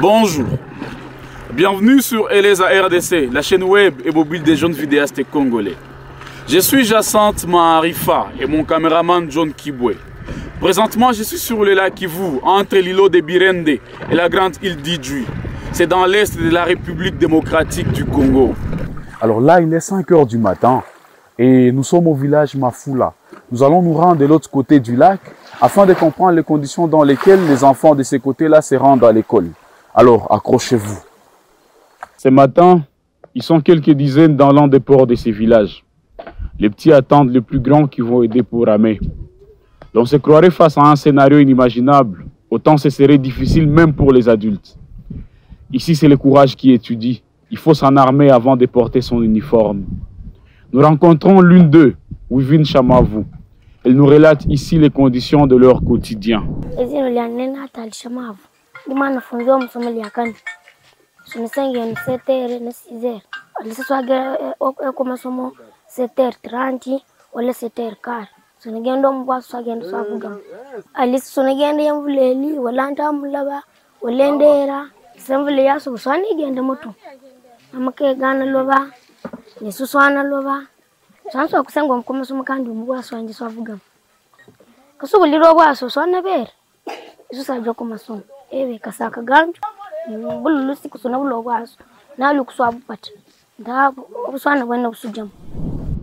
Bonjour, bienvenue sur Eleza RDC, la chaîne web et mobile des jeunes vidéastes congolais. Je suis Jacinthe Maharifa et mon caméraman John Kibwe. Présentement, je suis sur le lac Kivu, entre l'îlot de Birende et la grande île d'Idjui. C'est dans l'est de la République démocratique du Congo. Alors là, il est 5 h du matin et nous sommes au village Mafula. Nous allons nous rendre de l'autre côté du lac afin de comprendre les conditions dans lesquelles les enfants de ces côtés-là se rendent à l'école. Alors, accrochez-vous. Ce matin, ils sont quelques dizaines dans l'un des ports de ces villages. Les petits attendent les plus grands qui vont aider pour ramer. On se croirait face à un scénario inimaginable, autant ce serait difficile même pour les adultes. Ici, c'est le courage qui étudie. Il faut s'en armer avant de porter son uniforme. Nous rencontrons l'une d'eux, Wivine Chamavu. Elle nous relate ici les conditions de leur quotidien.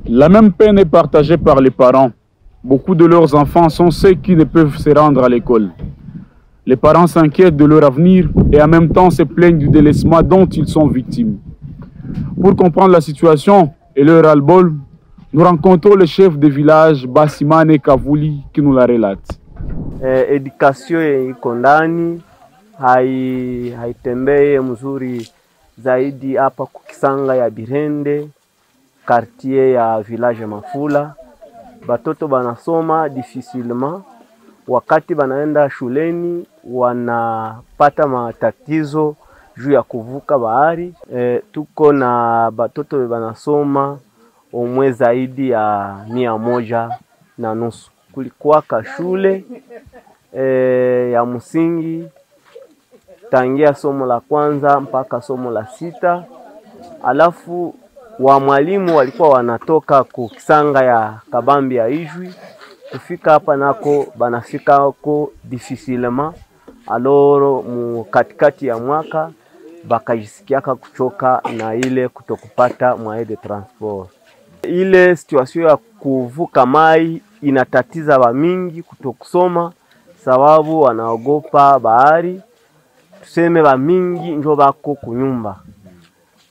La même peine est partagée par les parents. Beaucoup de leurs enfants sont ceux qui ne peuvent se rendre à l'école. Les parents s'inquiètent de leur avenir et en même temps se plaignent du délaissement dont ils sont victimes. Pour comprendre la situation et leur ras-le-bol, nous rencontrons le chef de village Basimane Kavuli qui nous la relate. Éducation iko ndani haitembee mzuri zaidi hapa kukisanga ya Birende, quartier ya village Mafula. Batoto banasoma difficilement, wakati banaenda shuleni wanapata matatizo juu ya kuvuka bahari. Tuko na batoto banasoma omwe zaidi ya 150. Kulikuwa ka shule ya msingi tangia somo la kwanza mpaka somo la 6. Alafu wa mwalimu walikuwa wanatoka kukisanga ya Kabambi ya Ijwi kufika hapa nako banafika huko difficilement. Aloro mu katikati ya mwaka bakajisikiaka kuchoka na ile kutokupata moyen de transport. Ile situation ya kuvuka mai inatatiza wa mingi kutokusoma sababu wanaogopa bahari. Tuseme wa mingi njo bako kunyumba.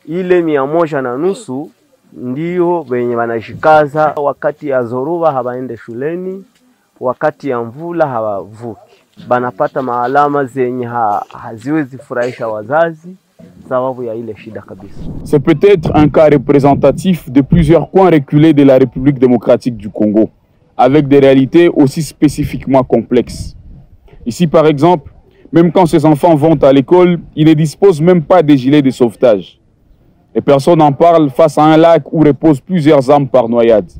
Ile 150 ndio wenye wanashikaza wakati ya zoruba habaende shuleni, wakati ya mvula hawavuki. Banapata maalama zenye haziwezi furahisha wazazi sababu ya ile shida kabisa. C'est peut-être un cas représentatif de plusieurs coins reculés de la République démocratique du Congo, avec des réalités aussi spécifiquement complexes. Ici par exemple, même quand ces enfants vont à l'école, ils ne disposent même pas de gilets de sauvetage. Et personne n'en parle face à un lac où reposent plusieurs âmes par noyade.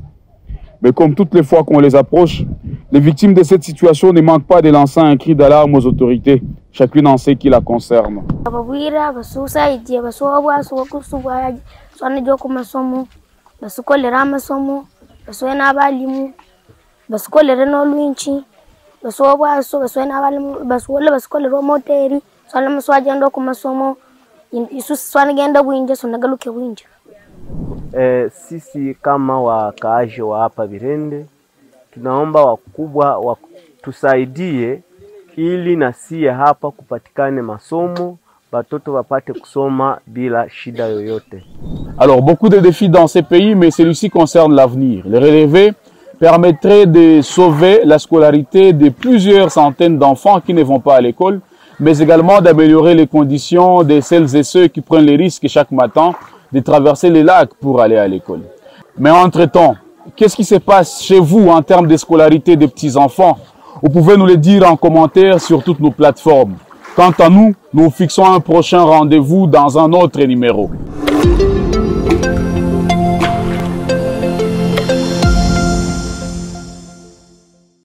Mais comme toutes les fois qu'on les approche, les victimes de cette situation ne manquent pas de lancer un cri d'alarme aux autorités, chacune en ce qui la concerne. Sisi kama wakaaji wa hapa Birende tunaomba wakubwa watusaidie ili na sie hapa kupatikane masomo, batoto wapate kusoma bila shida yoyote. Alors beaucoup de défis dans ces pays, mais celui-ci concerne l'avenir. Les relever permettrait de sauver la scolarité de plusieurs centaines d'enfants qui ne vont pas à l'école, mais également d'améliorer les conditions de celles et ceux qui prennent les risques chaque matin de traverser les lacs pour aller à l'école. Mais entre-temps, qu'est-ce qui se passe chez vous en termes de scolarité des petits-enfants? Vous pouvez nous le dire en commentaire sur toutes nos plateformes. Quant à nous, nous fixons un prochain rendez-vous dans un autre numéro.